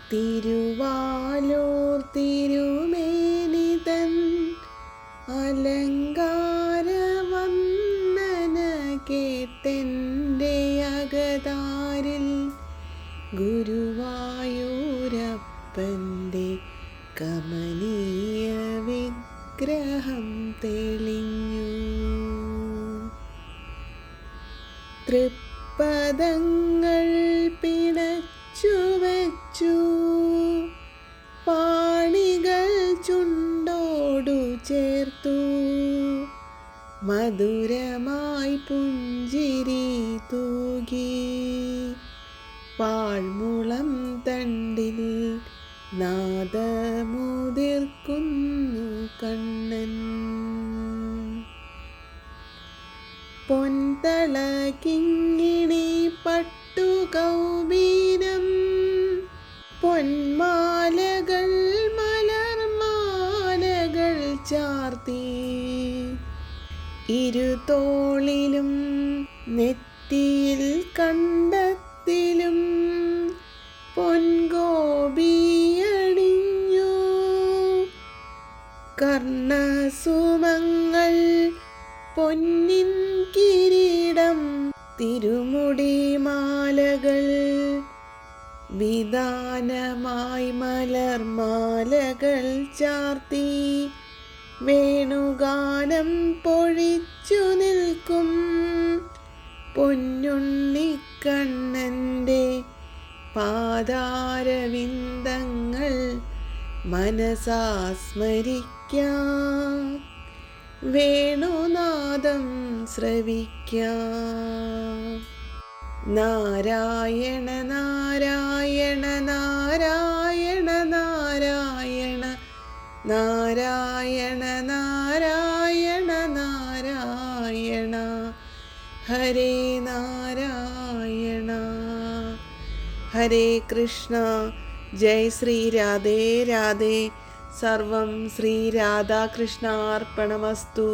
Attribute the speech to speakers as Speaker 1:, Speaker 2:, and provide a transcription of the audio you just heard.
Speaker 1: തിരുവാലൂർ തിരുമേനിതൻ അലങ്കാര വന്ദന കേട്ടെൻ്റെ അകതാരിൽ ഗുരുവായൂരപ്പൻ്റെ കമനീയ വിഗ്രഹം തെളിഞ്ഞു. തൃപ്പദങ്ങൾ പിണച്ചു വച്ചു, പാണികൾ ചുണ്ടോടു ചേർത്തു, മധുരമായി പുഞ്ചിരി തൂകി. പാഴ്മുളം തണ്ടിൽ നാദമുതിർക്കുന്നു കണ്ണൻ. പൊൻതള കിങ്ങിണി പട്ടുകൗബീനം, പൊന്മാലകൾ മലർമാലകൾ ചാർത്തി. ഇരുതോളിലും നെറ്റിയിൽ കണ്ടത്തിലും പൊൻഗോപിയണിഞ്ഞു. കർണസുമങ്ങൾ പൊന്നിൻ കിരീടം, തിരുമുടി മാലകൾ വിതാനമായി മലർമാലകൾ ചാർത്തി. വേണുഗാനം പൊഴിച്ചു നിൽക്കും പൊന്നുണ്ണിക്കണ്ണൻ്റെ പാദാരവിന്ദങ്ങൾ മനസാ സ്മരിക്കാം, വേണുനാദം ശ്രവിക്കാം. നാരായണ നാരായണ നാരായണ നാരായണ നാരായണ നാരായണ നാരായണ ഹരേ നാരായണ. ഹരേ കൃഷ്ണ. ജയ് ശ്രീ രാധേ രാധേ. സർവം ശ്രീ രാധാകൃഷ്ണാർപ്പണമസ്തു.